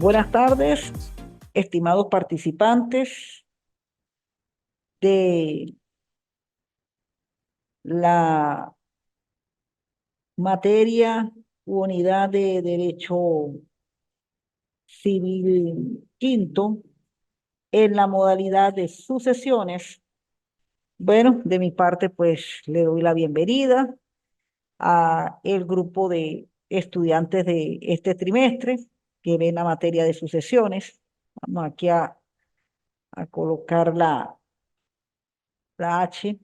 Buenas tardes, estimados participantes de la materia u unidad de Derecho Civil quinto en la modalidad de sucesiones. Bueno, de mi parte, pues le doy la bienvenida a el grupo de estudiantes de este trimestre que ven la materia de sucesiones. Vamos aquí a colocar la H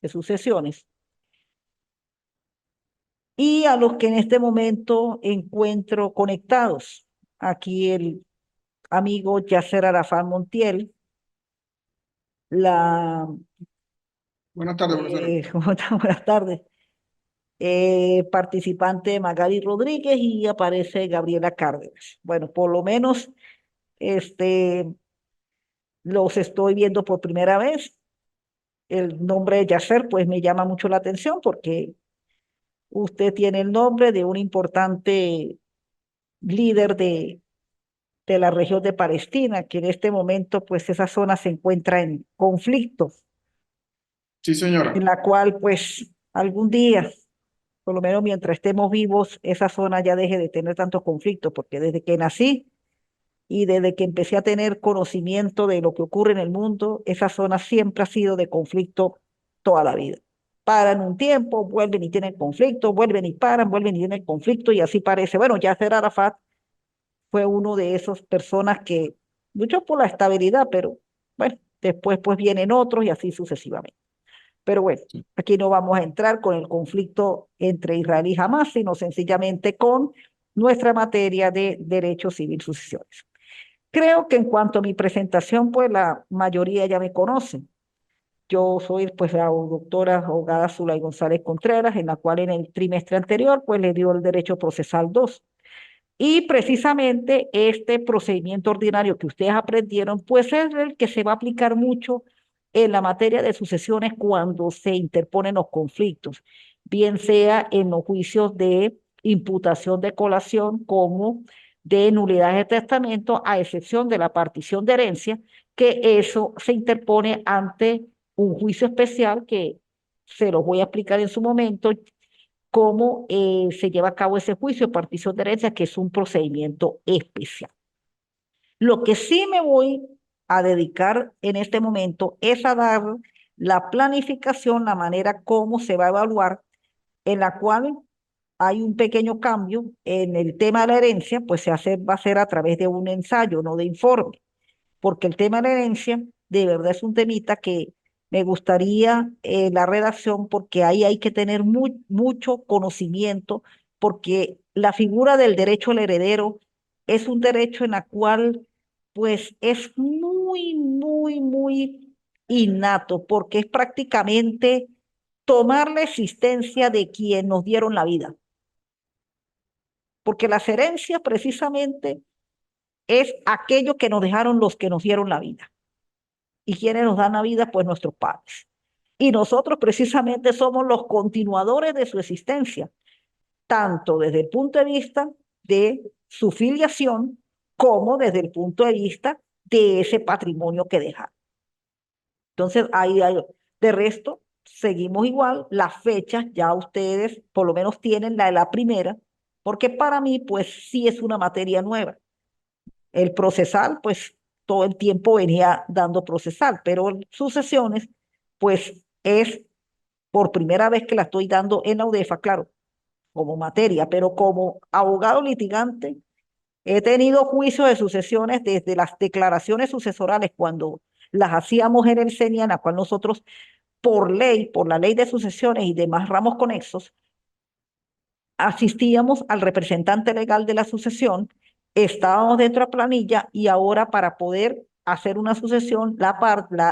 de sucesiones. Y a los que en este momento encuentro conectados. Aquí el amigo Yasser Arafat Montiel, la, Buenas tardes, profesor. ¿cómo está? Buenas tardes, participante Magali Rodríguez y aparece Gabriela Cárdenas. Bueno, por lo menos este, los estoy viendo por primera vez. El nombre de Yasser pues me llama mucho la atención porque usted tiene el nombre de un importante líder de la región de Palestina, que en este momento, pues esa zona se encuentra en conflicto, Sí, en señora. la cual, pues algún día, por lo menos mientras estemos vivos, esa zona ya deje de tener tantos conflictos, porque desde que nací y desde que empecé a tener conocimiento de lo que ocurre en el mundo, esa zona siempre ha sido de conflicto toda la vida. Paran un tiempo, vuelven y tienen conflicto, vuelven y paran, vuelven y tienen conflicto, y así parece. Bueno, Yasser Arafat fue uno de esas personas que luchó por la estabilidad, pero bueno, después pues vienen otros y así sucesivamente. Pero bueno, Sí. aquí no vamos a entrar con el conflicto entre Israel y Hamas, sino sencillamente con nuestra materia de derecho civil sucesiones. Creo que en cuanto a mi presentación, pues la mayoría ya me conocen. Yo soy pues la doctora abogada Zulay González Contreras, en la cual en el trimestre anterior pues le dio el derecho procesal 2. Y precisamente este procedimiento ordinario que ustedes aprendieron, pues es el que se va a aplicar mucho en la materia de sucesiones cuando se interponen los conflictos, bien sea en los juicios de imputación de colación como de nulidad de testamento, a excepción de la partición de herencia, que eso se interpone ante un juicio especial que se los voy a explicar en su momento, cómo se lleva a cabo ese juicio de partición de herencia, que es un procedimiento especial. Lo que sí me voy a dedicar en este momento es a dar la planificación, la manera como se va a evaluar, en la cual hay un pequeño cambio en el tema de la herencia, pues va a ser a través de un ensayo, no de informe, porque el tema de la herencia de verdad es un temita que me gustaría la redacción, porque ahí hay que tener mucho conocimiento, porque la figura del derecho al heredero es un derecho en la cual pues es muy innato, porque es prácticamente tomar la existencia de quien nos dieron la vida, porque las herencias precisamente es aquello que nos dejaron los que nos dieron la vida. ¿Y quiénes nos dan la vida? Pues nuestros padres. Y nosotros precisamente somos los continuadores de su existencia, tanto desde el punto de vista de su filiación como desde el punto de vista de ese patrimonio que dejaron. Entonces, de resto, seguimos igual. Las fechas ya ustedes por lo menos tienen la de la primera, porque para mí, pues sí es una materia nueva. El procesal, pues todo el tiempo venía dando procesal, pero sucesiones, pues es por primera vez que la estoy dando en la UDEFA, claro, como materia, pero como abogado litigante, he tenido juicios de sucesiones desde las declaraciones sucesorales cuando las hacíamos en el CENIA, en la cual nosotros, por ley, por la ley de sucesiones y demás ramos conexos, asistíamos al representante legal de la sucesión, estábamos dentro de la planilla y ahora para poder hacer una sucesión,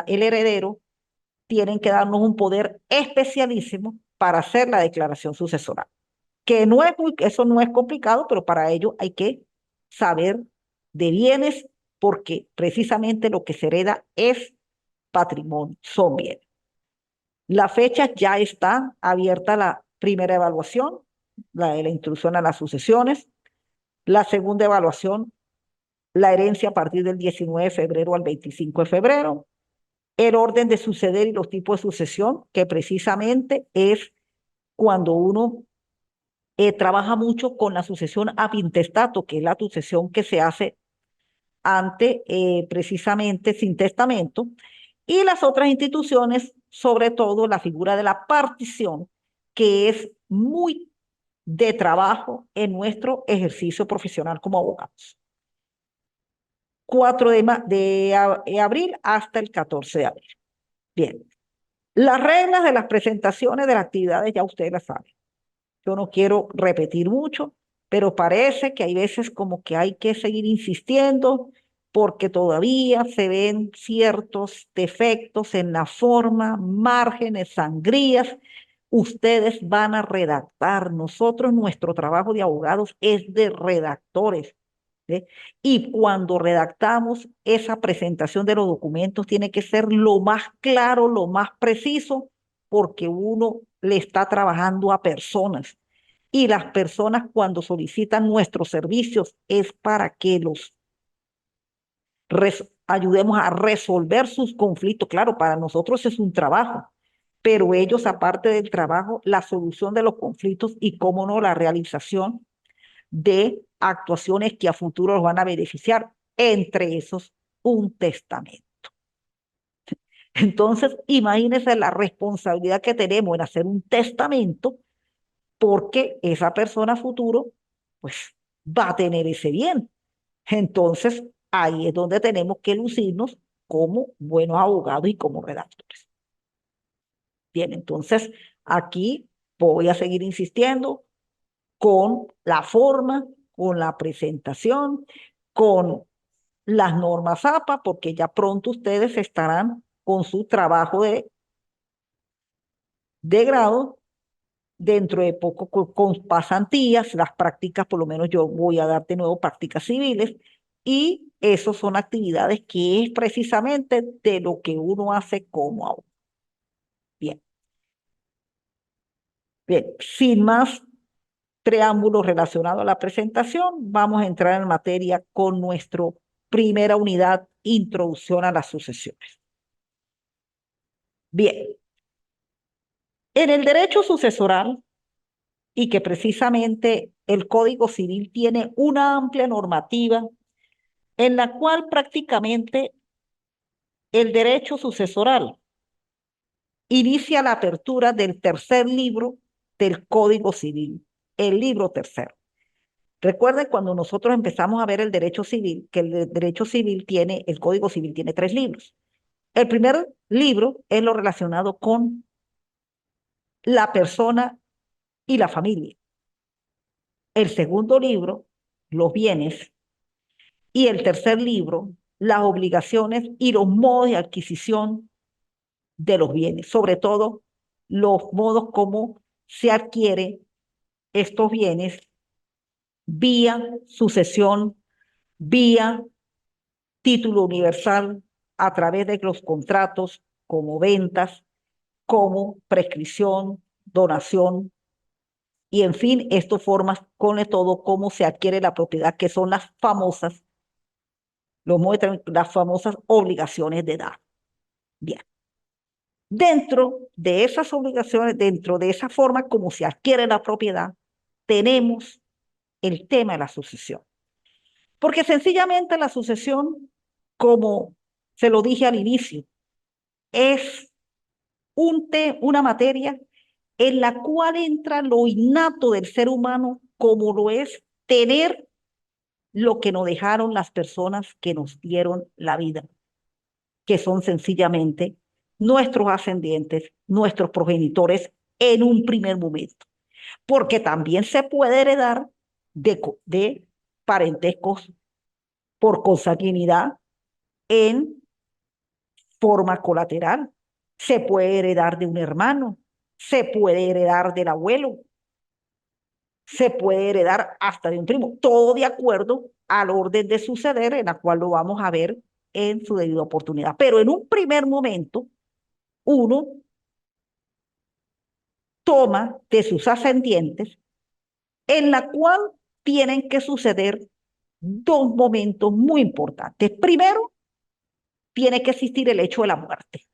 el heredero, tienen que darnos un poder especialísimo para hacer la declaración sucesoral, que no es eso no es complicado, pero para ello hay que saber de bienes, porque precisamente lo que se hereda es patrimonio, son bienes. La fecha ya está abierta la primera evaluación, la de la instrucción a las sucesiones. La segunda evaluación la herencia a partir del 19 de febrero al 25 de febrero, el orden de suceder y los tipos de sucesión, que precisamente es cuando uno trabaja mucho con la sucesión ab intestato, que es la sucesión que se hace ante precisamente sin testamento, y las otras instituciones, sobre todo la figura de la partición, que es muy de trabajo en nuestro ejercicio profesional como abogados. 4 de abril hasta el 14 de abril. Bien, las reglas de las presentaciones de las actividades ya ustedes las saben. Yo no quiero repetir mucho, pero parece que hay veces como que hay que seguir insistiendo porque todavía se ven ciertos defectos en la forma, márgenes, sangrías. Ustedes van a redactar. Nosotros, nuestro trabajo de abogados es de redactores. ¿Sí? Y cuando redactamos, esa presentación de los documentos tiene que ser lo más claro, lo más preciso, porque uno le está trabajando a personas. Y las personas cuando solicitan nuestros servicios es para que los ayudemos a resolver sus conflictos. Claro, para nosotros es un trabajo, pero ellos, aparte del trabajo, la solución de los conflictos y, cómo no, la realización de actuaciones que a futuro los van a beneficiar, entre esos un testamento. Entonces, imagínense la responsabilidad que tenemos en hacer un testamento, porque esa persona a futuro, pues, va a tener ese bien. Entonces, ahí es donde tenemos que lucirnos como buenos abogados y como redactores. Bien, entonces, aquí voy a seguir insistiendo con la forma, con la presentación, con las normas APA, porque ya pronto ustedes estarán con su trabajo de grado, dentro de poco con pasantías, las prácticas, por lo menos yo voy a dar de nuevo prácticas civiles, y esas son actividades que es precisamente de lo que uno hace como abogado. Bien, bien, sin más preámbulos relacionados a la presentación, vamos a entrar en materia con nuestra primera unidad, introducción a las sucesiones. Bien, en el derecho sucesoral, y que precisamente el Código Civil tiene una amplia normativa en la cual prácticamente el derecho sucesoral inicia la apertura del tercer libro del Código Civil, el libro tercero. Recuerden cuando nosotros empezamos a ver el derecho civil, que el derecho civil tiene, el Código Civil tiene 3 libros. El primer libro es lo relacionado con la persona y la familia. El segundo libro, los bienes. Y el tercer libro, las obligaciones y los modos de adquisición de los bienes, sobre todo los modos como se adquiere estos bienes vía sucesión, vía título universal, a través de los contratos, como ventas, como prescripción, donación, y en fin, esto forma con todo cómo se adquiere la propiedad, que son las famosas, las famosas obligaciones de edad. Bien. Dentro de esas obligaciones, dentro de esa forma como se adquiere la propiedad, tenemos el tema de la sucesión. Porque sencillamente la sucesión, como se lo dije al inicio, es una materia en la cual entra lo innato del ser humano, como lo es tener lo que nos dejaron las personas que nos dieron la vida, que son sencillamente nuestros ascendientes, nuestros progenitores en un primer momento. Porque también se puede heredar de parentescos por consanguinidad en forma colateral. Se puede heredar de un hermano, se puede heredar del abuelo, se puede heredar hasta de un primo, todo de acuerdo al orden de suceder en la cual lo vamos a ver en su debida oportunidad. Pero en un primer momento, uno toma de sus ascendientes en la cual tienen que suceder dos momentos muy importantes. Primero, tiene que existir el hecho de la muerte.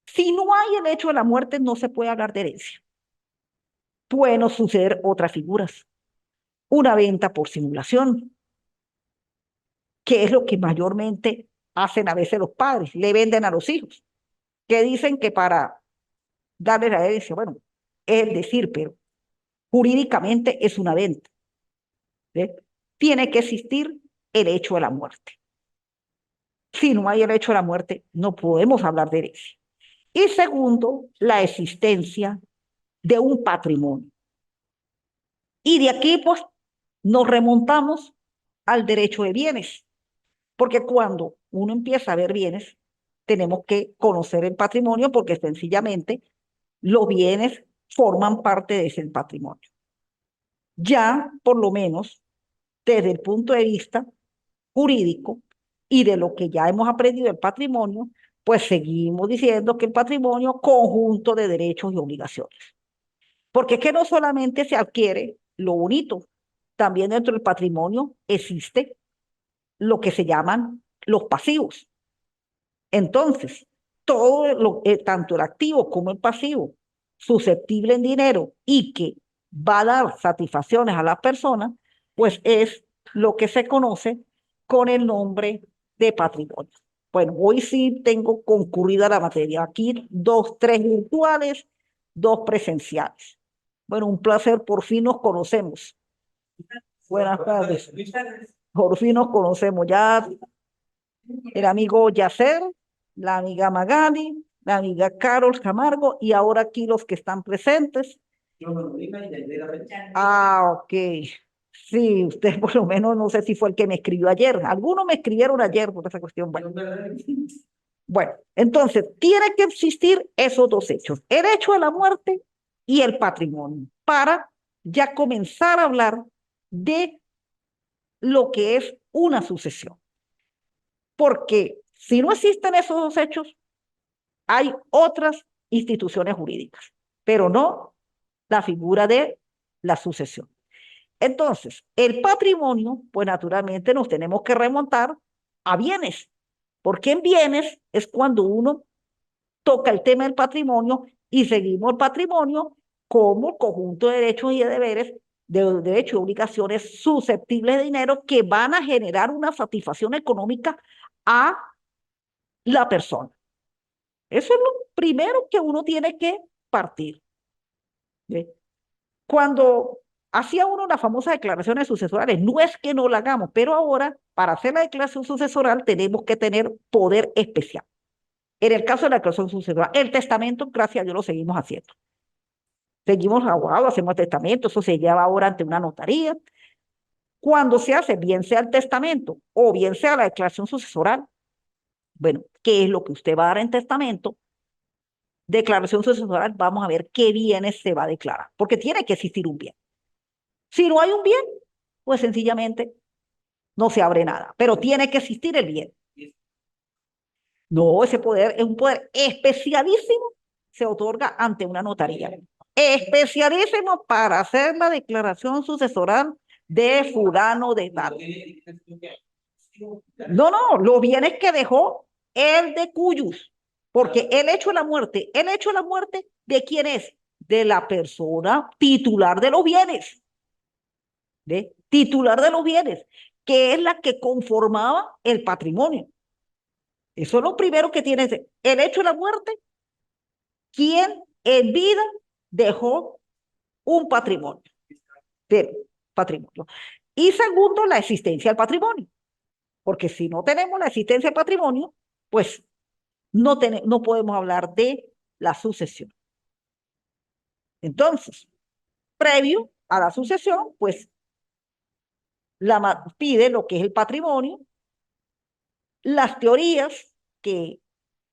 Si no hay el hecho de la muerte, no se puede hablar de herencia. Pueden suceder otras figuras. Una venta por simulación, que es lo que mayormente hacen a veces los padres, le venden a los hijos, que dicen que para darle la herencia, bueno, es decir, pero jurídicamente es una venta. ¿Ve? Tiene que existir el hecho de la muerte. Si no hay el hecho de la muerte, no podemos hablar de herencia. Y segundo, la existencia de un patrimonio. Y de aquí, pues, nos remontamos al derecho de bienes, porque cuando uno empieza a ver bienes, tenemos que conocer el patrimonio, porque sencillamente los bienes forman parte de ese patrimonio. Ya, por lo menos, desde el punto de vista jurídico y de lo que ya hemos aprendido del patrimonio, pues seguimos diciendo que el patrimonio es conjunto de derechos y obligaciones. Porque es que no solamente se adquiere lo bonito, también dentro del patrimonio existe lo que se llaman los pasivos. Entonces, tanto el activo como el pasivo, susceptible en dinero y que va a dar satisfacciones a las personas, pues es lo que se conoce con el nombre de patrimonio. Bueno, hoy sí tengo concurrida la materia. Aquí tres virtuales, dos presenciales. Bueno, un placer, por fin nos conocemos. Buenas tardes. Por fin nos conocemos. Ya el amigo Yacer, la amiga Magali, la amiga Carol Camargo y ahora aquí los que están presentes. Ah, ok. Sí, usted por lo menos no sé si fue el que me escribió ayer. Algunos me escribieron ayer por esa cuestión. Bueno, entonces tiene que existir esos dos hechos, el hecho de la muerte y el patrimonio, para ya comenzar a hablar de lo que es una sucesión. Porque si no existen esos dos hechos, hay otras instituciones jurídicas, pero no la figura de la sucesión. Entonces, el patrimonio, pues naturalmente nos tenemos que remontar a bienes, porque en bienes es cuando uno toca el tema del patrimonio y seguimos el patrimonio como conjunto de derechos y de deberes, de derechos y obligaciones susceptibles de dinero que van a generar una satisfacción económica a la persona. Eso es lo primero que uno tiene que partir. ¿Sí? Cuando hacía uno las famosas declaraciones sucesorales, no es que no la hagamos, pero ahora para hacer la declaración sucesoral tenemos que tener poder especial. En el caso de la declaración sucesoral, el testamento, gracias a Dios, lo seguimos haciendo. Seguimos abogados, hacemos testamento, eso se lleva ahora ante una notaría. Cuando se hace, bien sea el testamento o bien sea la declaración sucesoral, bueno, ¿qué es lo que usted va a dar en testamento? Declaración sucesoral, vamos a ver qué bienes se va a declarar, porque tiene que existir un bien. Si no hay un bien, pues sencillamente no se abre nada, pero tiene que existir el bien. No, ese poder es un poder especialísimo, se otorga ante una notaría. Especialísimo para hacer la declaración sucesoral de fulano de tal. No, los bienes que dejó el de cuyos, porque el hecho de la muerte, ¿de quién es? De la persona titular de los bienes, ¿de? Titular de los bienes, que es la que conformaba el patrimonio. Eso es lo primero que tiene el hecho de la muerte, quien en vida dejó un patrimonio, patrimonio. Y segundo, la existencia del patrimonio, porque si no tenemos la existencia del patrimonio, pues no podemos hablar de la sucesión. Entonces, previo a la sucesión, pues pide lo que es el patrimonio, las teorías que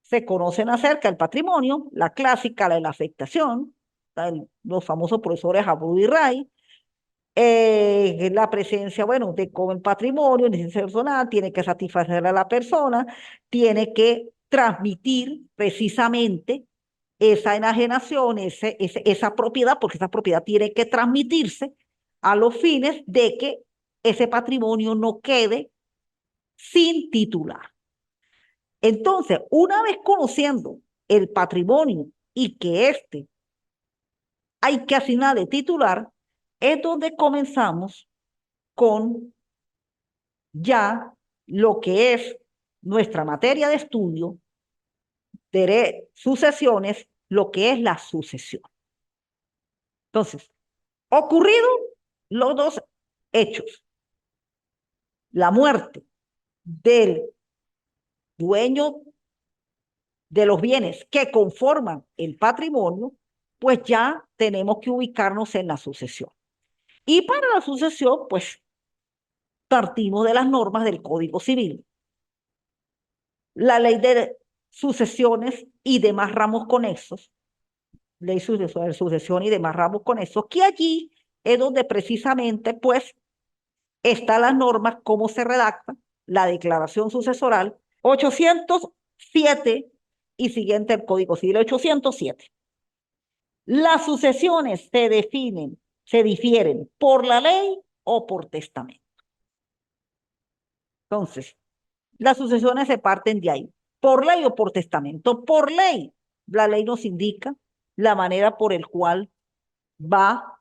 se conocen acerca del patrimonio, la clásica, la de la afectación, los famosos profesores Abreu y Ray, la presencia, bueno, de cómo el patrimonio, necesidad personal, tiene que satisfacer a la persona, tiene que transmitir precisamente esa enajenación, esa propiedad, porque esa propiedad tiene que transmitirse a los fines de que ese patrimonio no quede sin titular. Entonces, una vez conociendo el patrimonio y que hay que asignarle titular, es donde comenzamos con ya lo que es nuestra materia de estudio, sucesiones, lo que es la sucesión. Entonces, ocurrido los dos hechos, la muerte del dueño de los bienes que conforman el patrimonio, pues ya tenemos que ubicarnos en la sucesión. Y para la sucesión, pues partimos de las normas del Código Civil, la ley de sucesiones y demás ramos conexos, ley de sucesión y demás ramos conexos, que allí es donde precisamente, pues, están las normas, cómo se redacta la declaración sucesoral 807 y siguiente el Código Civil 807. Las sucesiones se difieren por la ley o por testamento. Entonces, las sucesiones se parten de ahí, por ley o por testamento. Por ley, la ley nos indica la manera por el cual va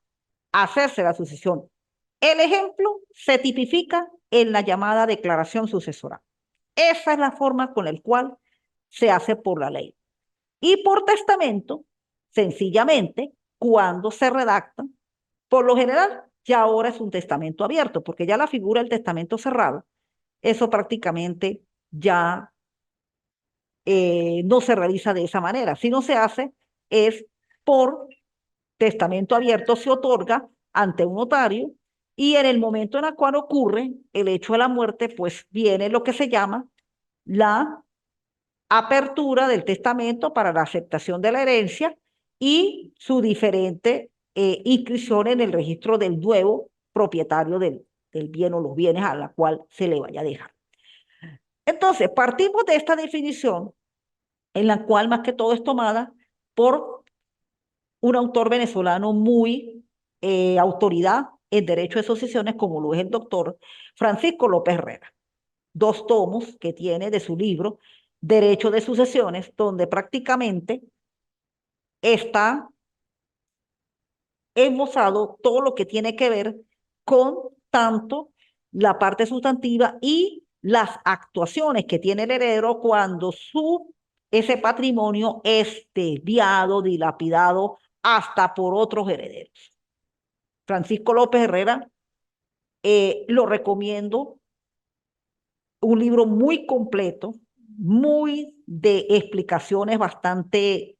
a hacerse la sucesión. El ejemplo se tipifica en la llamada declaración sucesoral. Esa es la forma con la cual se hace por la ley. Y por testamento, sencillamente, cuando se redacta, por lo general, ya ahora es un testamento abierto, porque ya la figura del testamento cerrado, eso prácticamente ya no se realiza de esa manera. Si no se hace, es por testamento abierto, se otorga ante un notario y en el momento en el cual ocurre el hecho de la muerte, pues viene lo que se llama la apertura del testamento para la aceptación de la herencia y su diferente inscripción en el registro del nuevo propietario del bien o los bienes a la cual se le vaya a dejar. Entonces, partimos de esta definición en la cual más que todo es tomada por un autor venezolano muy autoridad en derecho de sucesiones, como lo es el doctor Francisco López Herrera. 2 tomos que tiene de su libro Derecho de Sucesiones, donde prácticamente está esbozado todo lo que tiene que ver con tanto la parte sustantiva y las actuaciones que tiene el heredero cuando ese patrimonio es desviado, dilapidado hasta por otros herederos. Francisco López Herrera, lo recomiendo, un libro muy completo, muy de explicaciones bastante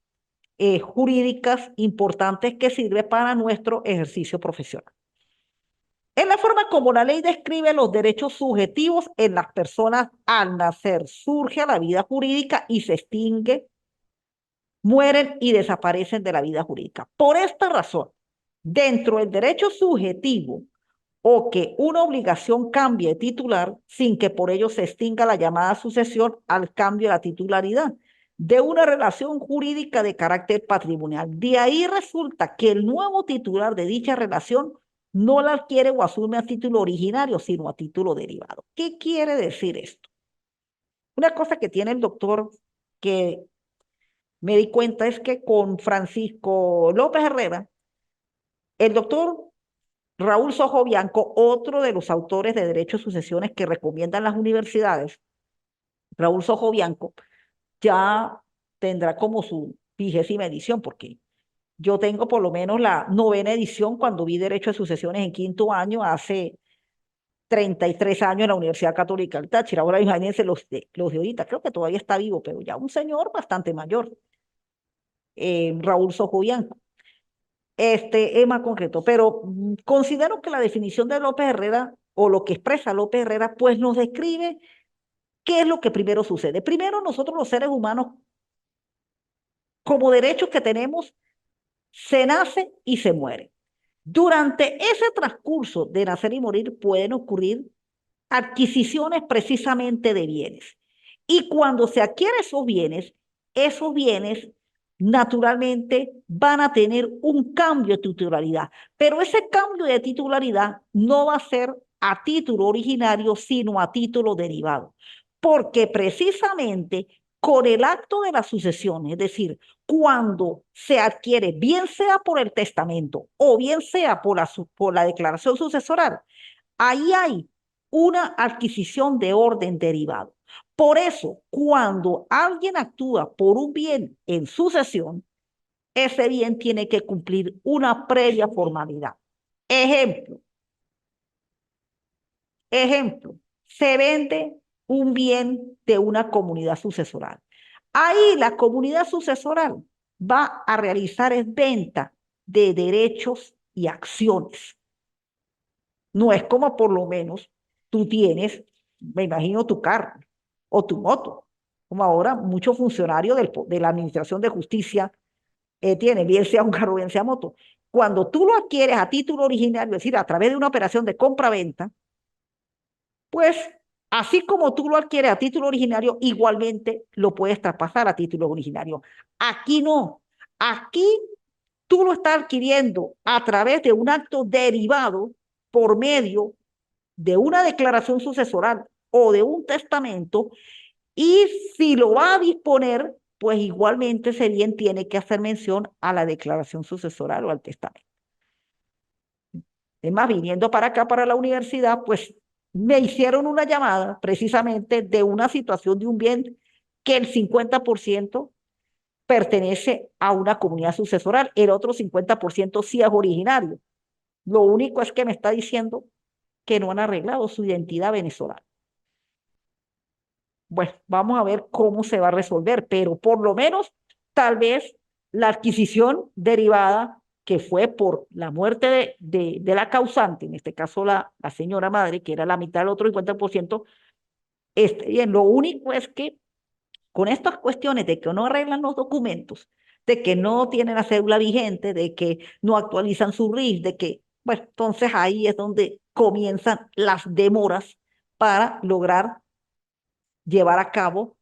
jurídicas importantes que sirve para nuestro ejercicio profesional. Es la forma como la ley describe los derechos subjetivos en las personas al nacer, surge a la vida jurídica y se extingue, mueren y desaparecen de la vida jurídica. Por esta razón, dentro del derecho subjetivo o que una obligación cambie de titular sin que por ello se extinga la llamada sucesión al cambio de la titularidad de una relación jurídica de carácter patrimonial. De ahí resulta que el nuevo titular de dicha relación no la adquiere o asume a título originario, sino a título derivado. ¿Qué quiere decir esto? Una cosa que tiene el doctor que me di cuenta es que con Francisco López Herrera, el doctor Raúl Sojo Bianco, otro de los autores de Derecho de Sucesiones que recomiendan las universidades, Raúl Sojo Bianco, ya tendrá como su 20ª edición, porque yo tengo por lo menos la 9ª edición cuando vi Derecho de Sucesiones en 5º año, hace 33 años en la Universidad Católica del Táchira. Ahora imagínense los de ahorita, creo que todavía está vivo, pero ya un señor bastante mayor, Raúl Sojo Bianco. Es más concreto, pero considero que la definición de López Herrera o lo que expresa López Herrera, pues nos describe qué es lo que primero sucede. Primero, nosotros los seres humanos, como derechos que tenemos, se nace y se muere. Durante ese transcurso de nacer y morir pueden ocurrir adquisiciones precisamente de bienes. Y cuando se adquieren esos bienes naturalmente van a tener un cambio de titularidad, pero ese cambio de titularidad no va a ser a título originario, sino a título derivado. Porque precisamente con el acto de la sucesión, es decir, cuando se adquiere, bien sea por el testamento o bien sea por la declaración sucesoral, ahí hay una adquisición de orden derivado. Por eso, cuando alguien actúa por un bien en sucesión, ese bien tiene que cumplir una previa formalidad. Ejemplo, se vende un bien de una comunidad sucesoral. Ahí la comunidad sucesoral va a realizar venta de derechos y acciones. No es como por lo menos tú tienes, me imagino, tu carro o tu moto, como ahora muchos funcionarios de la Administración de Justicia tienen, bien sea un carro, bien sea moto. Cuando tú lo adquieres a título originario, es decir, a través de una operación de compra-venta, pues así como tú lo adquieres a título originario, igualmente lo puedes traspasar a título originario. Aquí no. Aquí tú lo estás adquiriendo a través de un acto derivado por medio de una declaración sucesoral o de un testamento, y si lo va a disponer, pues igualmente ese bien tiene que hacer mención a la declaración sucesoral o al testamento. Es más, viniendo para acá, para la universidad, pues me hicieron una llamada precisamente de una situación de un bien que el 50% pertenece a una comunidad sucesoral, el otro 50% sí es originario. Lo único es que me está diciendo que no han arreglado su identidad venezolana. Bueno, vamos a ver cómo se va a resolver, pero por lo menos tal vez la adquisición derivada que fue por la muerte de la causante, en este caso la señora madre, que era la mitad del otro 50%, bien. Lo único es que con estas cuestiones de que no arreglan los documentos, de que no tienen la cédula vigente, de que no actualizan su RIF, de que, bueno, entonces ahí es donde comienzan las demoras para lograr llevar a cabo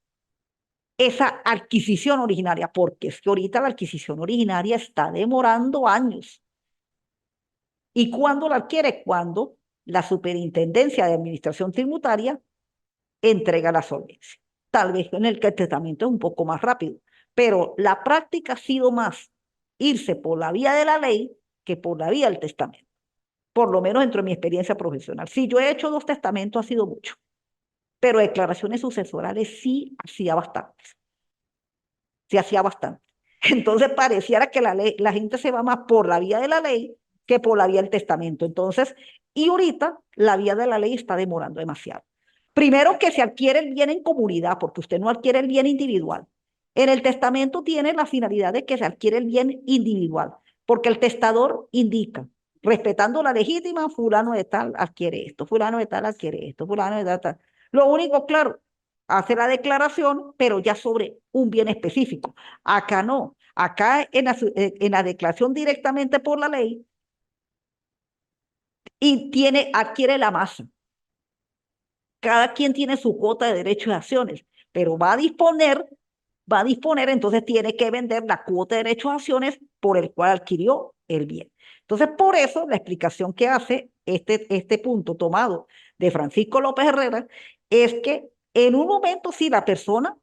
esa adquisición originaria, porque es que ahorita la adquisición originaria está demorando años. ¿Y cuándo la adquiere? Cuando la Superintendencia de Administración Tributaria entrega la solvencia. Tal vez en el que el testamento es un poco más rápido, pero la práctica ha sido más irse por la vía de la ley que por la vía del testamento, por lo menos dentro de mi experiencia profesional. Si yo he hecho 2 testamentos, ha sido mucho, pero declaraciones sucesorales sí hacía bastantes. Se hacía bastante. Entonces pareciera que la gente se va más por la vía de la ley que por la vía del testamento. Entonces, y ahorita la vía de la ley está demorando demasiado. Primero que se adquiere el bien en comunidad, porque usted no adquiere el bien individual. En el testamento tiene la finalidad de que se adquiere el bien individual, porque el testador indica, respetando la legítima, fulano de tal adquiere esto, fulano de tal adquiere esto, fulano de tal. Lo único, claro, hace la declaración, pero ya sobre un bien específico. Acá no. Acá en la declaración directamente por la ley y adquiere la masa. Cada quien tiene su cuota de derechos y acciones, pero va a disponer, entonces tiene que vender la cuota de derechos y acciones por el cual adquirió el bien. Entonces, por eso la explicación que hace este punto tomado de Francisco López Herrera es que en un momento sí la persona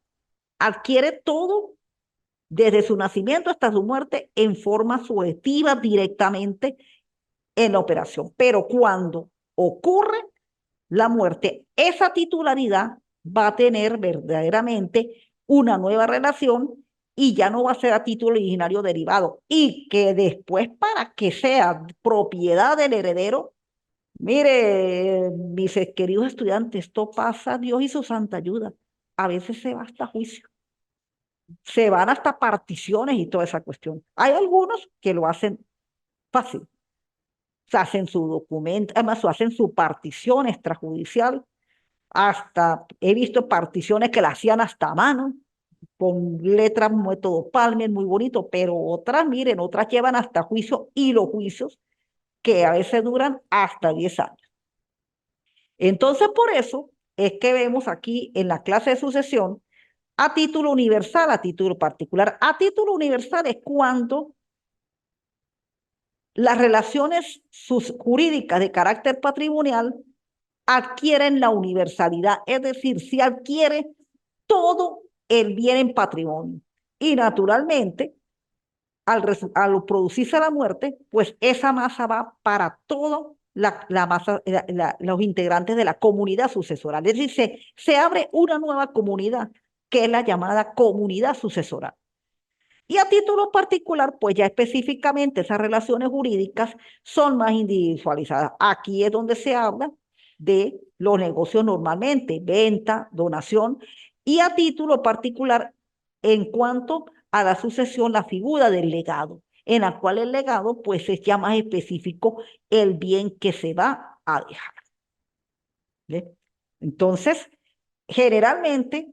adquiere todo desde su nacimiento hasta su muerte en forma subjetiva directamente en la operación. Pero cuando ocurre la muerte, esa titularidad va a tener verdaderamente una nueva relación y ya no va a ser a título originario derivado. Y que después, para que sea propiedad del heredero, mire, mis queridos estudiantes, esto pasa, Dios y su santa ayuda. A veces se va hasta juicio, se van hasta particiones y toda esa cuestión. Hay algunos que lo hacen fácil, se hacen su documento, además hacen su partición extrajudicial, hasta he visto particiones que la hacían hasta a mano, con letras método Palmer, muy bonito, pero otras, miren, otras llevan hasta juicio y los juicios que a veces duran hasta 10 años. Entonces, por eso es que vemos aquí en la clase de sucesión a título universal, a título particular. A título universal es cuando las relaciones jurídicas de carácter patrimonial adquieren la universalidad, es decir, se adquiere todo el bien en patrimonio. Y naturalmente, al producirse la muerte, pues esa masa va para todo la masa, los integrantes de la comunidad sucesoral. Es decir, se abre una nueva comunidad, que es la llamada comunidad sucesoral. Y a título particular, pues ya específicamente esas relaciones jurídicas son más individualizadas. Aquí es donde se habla de los negocios normalmente, venta, donación, y a título particular, en cuanto a la sucesión, la figura del legado, en la cual el legado, pues es ya más específico el bien que se va a dejar. ¿Ve? Entonces, generalmente,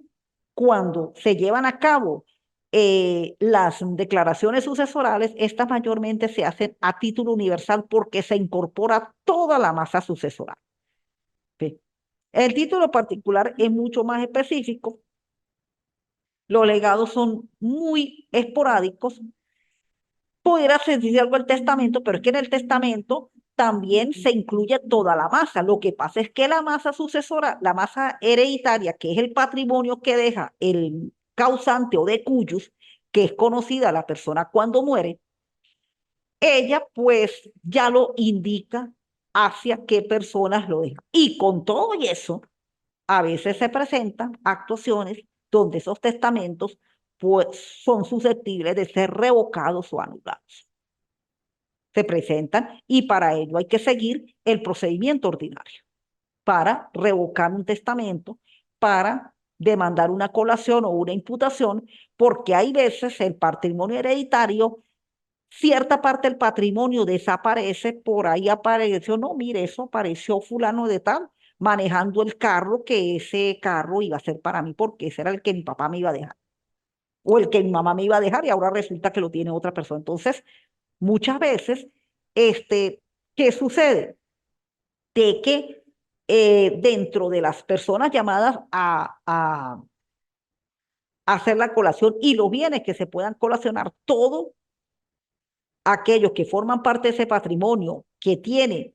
cuando se llevan a cabo las declaraciones sucesorales, estas mayormente se hacen a título universal porque se incorpora toda la masa sucesoral. ¿Sí? El título particular es mucho más específico. Los legados son muy esporádicos. Pudiera decir algo el testamento, pero es que en el testamento también se incluye toda la masa. Lo que pasa es que la masa sucesora, la masa hereditaria, que es el patrimonio que deja el causante o de cuyos, que es conocida la persona cuando muere, ella pues ya lo indica hacia qué personas lo deja. Y con todo eso, a veces se presentan actuaciones donde esos testamentos pues son susceptibles de ser revocados o anulados. Se presentan y para ello hay que seguir el procedimiento ordinario para revocar un testamento, para demandar una colación o una imputación, porque hay veces el patrimonio hereditario, cierta parte del patrimonio desaparece, por ahí apareció, no, mire, eso apareció fulano de tal, manejando el carro, que ese carro iba a ser para mí porque ese era el que mi papá me iba a dejar, o el que mi mamá me iba a dejar y ahora resulta que lo tiene otra persona. Entonces, muchas veces, ¿qué sucede? De que dentro de las personas llamadas a hacer la colación y los bienes que se puedan colacionar, todo aquellos que forman parte de ese patrimonio que tiene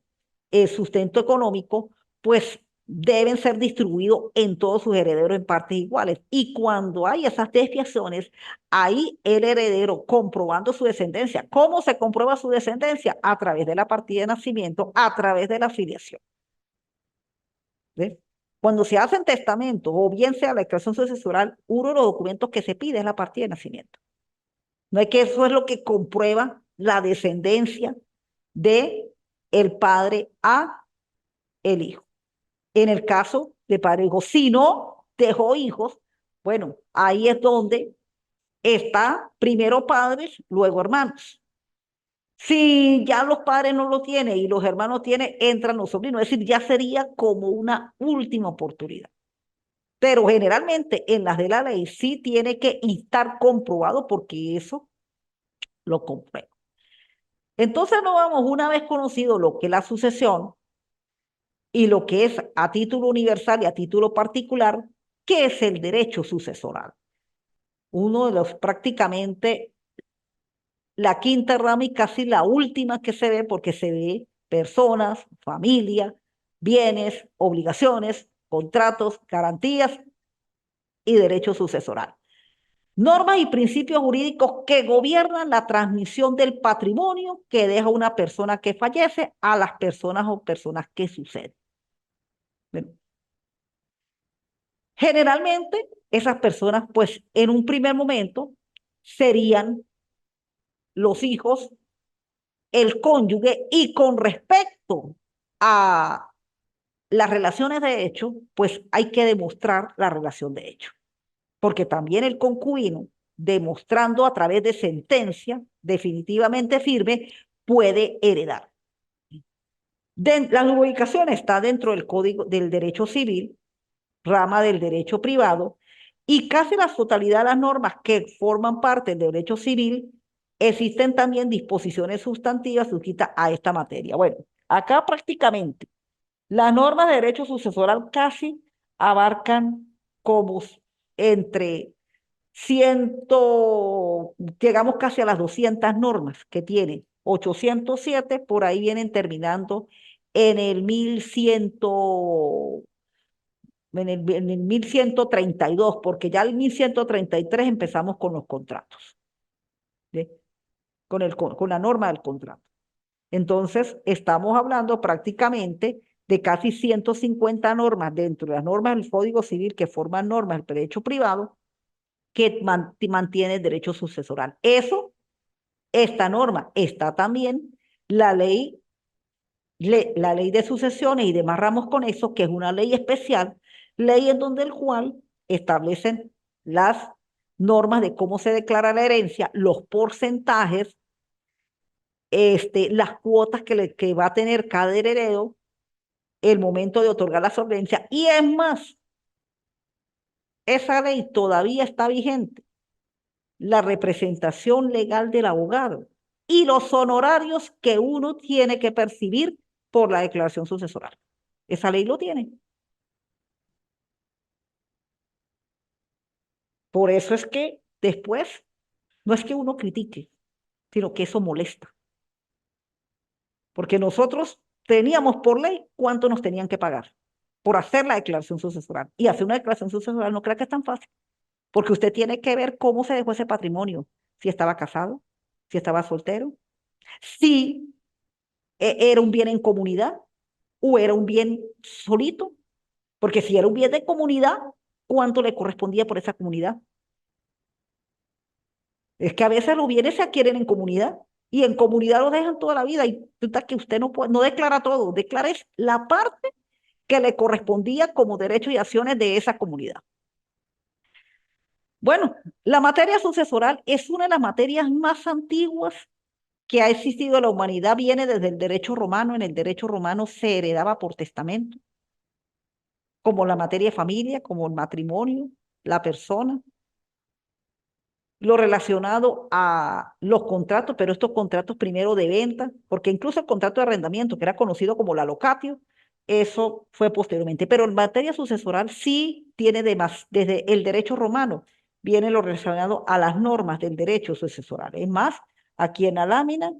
sustento económico, pues deben ser distribuidos en todos sus herederos en partes iguales. Y cuando hay esas desviaciones, ahí el heredero comprobando su descendencia. ¿Cómo se comprueba su descendencia? A través de la partida de nacimiento, a través de la afiliación. ¿Ves? Cuando se hacen testamentos o bien sea la declaración sucesoral, uno de los documentos que se pide es la partida de nacimiento. No es que eso es lo que comprueba la descendencia de el padre a el hijo. En el caso de padre e hijo, si no dejó hijos, bueno, ahí es donde está primero padres, luego hermanos. Si ya los padres no lo tienen y los hermanos tienen, entran los sobrinos. Es decir, ya sería como una última oportunidad. Pero generalmente en las de la ley sí tiene que estar comprobado porque eso lo comprueba. Entonces no vamos, una vez conocido lo que es la sucesión y lo que es a título universal y a título particular, ¿qué es el derecho sucesoral? Uno de los prácticamente la quinta rama y casi la última que se ve porque se ve personas, familia, bienes, obligaciones, contratos, garantías y derecho sucesoral. Normas y principios jurídicos que gobiernan la transmisión del patrimonio que deja una persona que fallece a las personas o personas que suceden. Bueno, generalmente, esas personas, pues, en un primer momento, serían los hijos, el cónyuge, y con respecto a las relaciones de hecho, pues hay que demostrar la relación de hecho. Porque también el concubino, demostrando a través de sentencia definitivamente firme, puede heredar. La ubicación está dentro del Código del Derecho Civil, rama del derecho privado, y casi la totalidad de las normas que forman parte del derecho civil existen también disposiciones sustantivas suscritas a esta materia. Bueno, acá prácticamente las normas de derecho sucesoral casi abarcan como entre llegamos casi a las 200 normas que tiene, 807, por ahí vienen terminando en el 1100, en el 1132, porque ya en el 1133 empezamos con los contratos, ¿sí? Con la norma del contrato. Entonces, estamos hablando prácticamente de casi 150 normas dentro de las normas del Código Civil que forman normas del derecho privado que mantiene el derecho sucesoral. Esta norma está también la ley, la ley de sucesiones y demás ramos con eso, que es una ley especial, ley en donde el cual establecen las normas de cómo se declara la herencia, los porcentajes, las cuotas que va a tener cada heredero, el momento de otorgar la solvencia, y es más, esa ley todavía está vigente, la representación legal del abogado y los honorarios que uno tiene que percibir por la declaración sucesoral. Esa ley lo tiene. Por eso es que después no es que uno critique, sino que eso molesta. Porque nosotros teníamos por ley cuánto nos tenían que pagar por hacer la declaración sucesoral. Y hacer una declaración sucesoral no creo que es tan fácil, porque usted tiene que ver cómo se dejó ese patrimonio, si estaba casado, si estaba soltero, si era un bien en comunidad o era un bien solito, porque si era un bien de comunidad, ¿cuánto le correspondía por esa comunidad? Es que a veces los bienes se adquieren en comunidad y en comunidad los dejan toda la vida y resulta que usted no puede, no declara todo, declara es la parte que le correspondía como derechos y acciones de esa comunidad. Bueno, la materia sucesoral es una de las materias más antiguas que ha existido en la humanidad, viene desde el derecho romano. En el derecho romano se heredaba por testamento, como la materia de familia, como el matrimonio, la persona, lo relacionado a los contratos, pero estos contratos primero de venta, porque incluso el contrato de arrendamiento, que era conocido como la locatio, eso fue posteriormente. Pero en materia sucesoral sí tiene desde el derecho romano, viene lo relacionado a las normas del derecho sucesoral. Es más, aquí en la lámina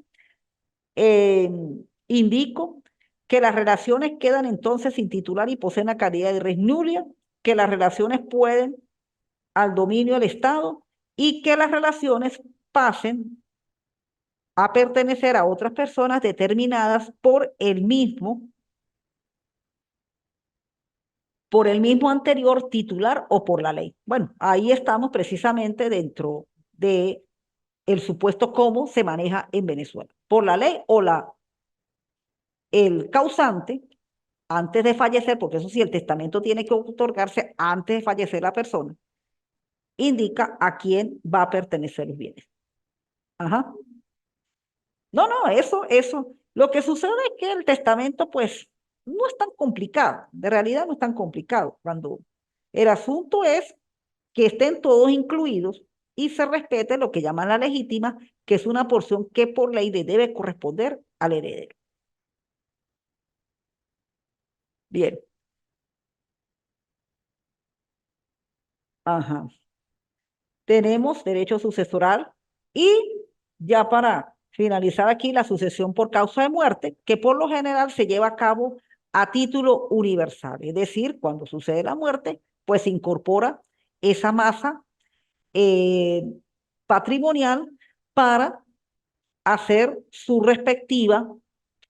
eh, indico que las relaciones quedan entonces sin titular y poseen la calidad de res nulla, que las relaciones pueden al dominio del Estado y que las relaciones pasen a pertenecer a otras personas determinadas por el mismo anterior titular o por la ley. Bueno, ahí estamos precisamente dentro de el supuesto cómo se maneja en Venezuela, por la ley o el causante antes de fallecer, porque eso sí, el testamento tiene que otorgarse antes de fallecer la persona, indica a quién va a pertenecer los bienes. Ajá. No, no, eso. Lo que sucede es que el testamento, pues, no es tan complicado. De realidad no es tan complicado. Cuando el asunto es que estén todos incluidos y se respete lo que llaman la legítima, que es una porción que por ley le debe corresponder al heredero. Bien. Ajá. Tenemos derecho sucesoral y ya para finalizar aquí la sucesión por causa de muerte, que por lo general se lleva a cabo a título universal, es decir, cuando sucede la muerte, pues se incorpora esa masa eh, patrimonial para hacer su respectiva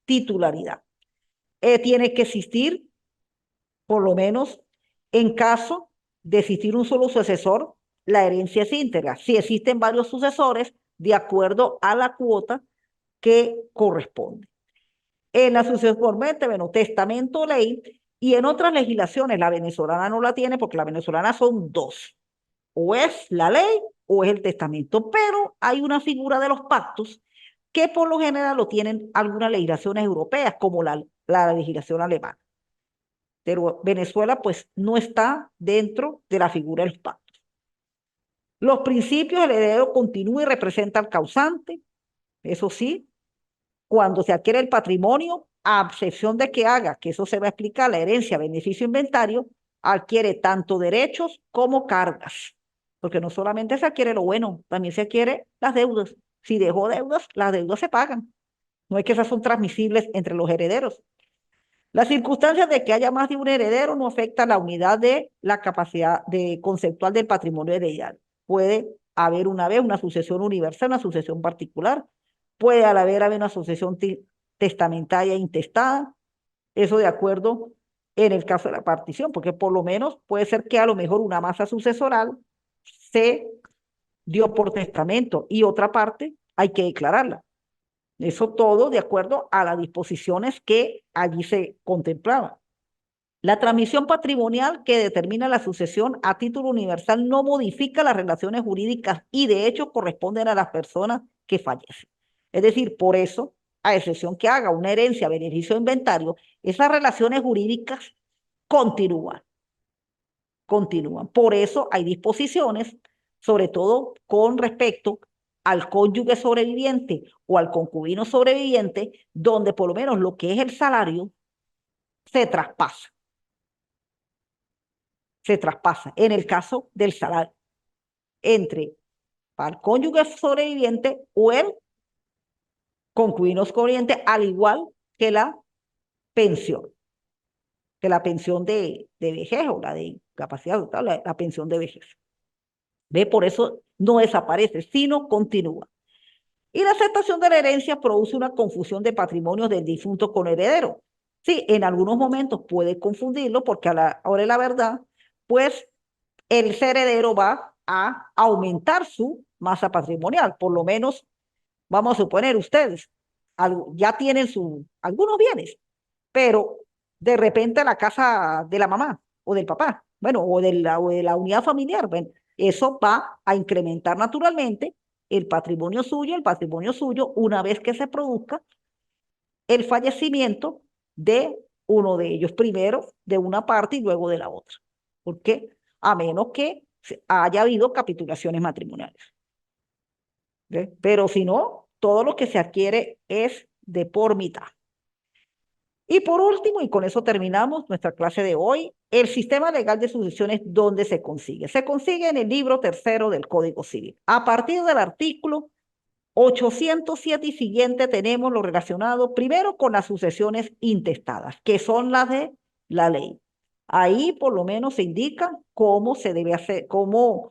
titularidad. Tiene que existir, por lo menos en caso de existir un solo sucesor, la herencia es íntegra. Si existen varios sucesores, de acuerdo a la cuota que corresponde. En la sucesión por muerte, bueno, testamento, ley, y en otras legislaciones, la venezolana no la tiene porque la venezolana son dos, o es la ley o es el testamento, pero hay una figura de los pactos que por lo general lo tienen algunas legislaciones europeas, como la legislación alemana. Pero Venezuela pues no está dentro de la figura de los pactos. Los principios, el heredero continúa y representa al causante, eso sí, cuando se adquiere el patrimonio, a excepción de que haga, que eso se va a explicar, la herencia, beneficio, inventario, adquiere tanto derechos como cargas, porque no solamente se adquiere lo bueno, también se adquiere las deudas. Si dejó deudas, las deudas se pagan. No es que esas son transmisibles entre los herederos. Las circunstancias de que haya más de un heredero no afectan la unidad de la capacidad conceptual del patrimonio hereditario. Puede haber una vez una sucesión universal, una sucesión particular, puede haber una sucesión testamentaria intestada, eso de acuerdo en el caso de la partición, porque por lo menos puede ser que a lo mejor una masa sucesoral se dio por testamento y otra parte hay que declararla. Eso todo de acuerdo a las disposiciones que allí se contemplaban. La transmisión patrimonial que determina la sucesión a título universal no modifica las relaciones jurídicas y de hecho corresponden a las personas que fallecen. Es decir, por eso, a excepción que haga una herencia, beneficio o inventario, esas relaciones jurídicas continúan. Por eso hay disposiciones, sobre todo con respecto al cónyuge sobreviviente o al concubino sobreviviente, donde por lo menos lo que es el salario se traspasa. Se traspasa, en el caso del salario, entre el cónyuge sobreviviente o el concubino sobreviviente, al igual que la pensión, de vejez o la de incapacidad total, la pensión de vejez. ¿Ve? Por eso no desaparece, sino continúa. Y la aceptación de la herencia produce una confusión de patrimonios del difunto con heredero. Sí, en algunos momentos puede confundirlo porque a la hora de la verdad, pues el heredero va a aumentar su masa patrimonial. Por lo menos, vamos a suponer ustedes, ya tienen algunos bienes, pero de repente la casa de la mamá o del papá, bueno, o de la unidad familiar, bueno, eso va a incrementar naturalmente el patrimonio suyo, una vez que se produzca el fallecimiento de uno de ellos, primero de una parte y luego de la otra. ¿Por qué? A menos que haya habido capitulaciones matrimoniales. ¿Ve? Pero si no, todo lo que se adquiere es de por mitad. Y por último, y con eso terminamos nuestra clase de hoy, el sistema legal de sucesiones, ¿dónde se consigue? Se consigue en el libro tercero del Código Civil. A partir del artículo 807 y siguiente tenemos lo relacionado primero con las sucesiones intestadas, que son las de la ley. Ahí por lo menos se indica cómo se debe hacer, cómo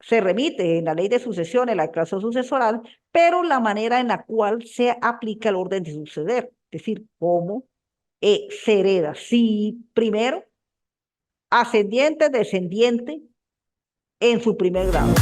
se remite en la ley de sucesiones, la declaración sucesoral, pero la manera en la cual se aplica el orden de suceder, es decir, cómo se hereda. Si primero, ascendiente, descendiente, en su primer grado.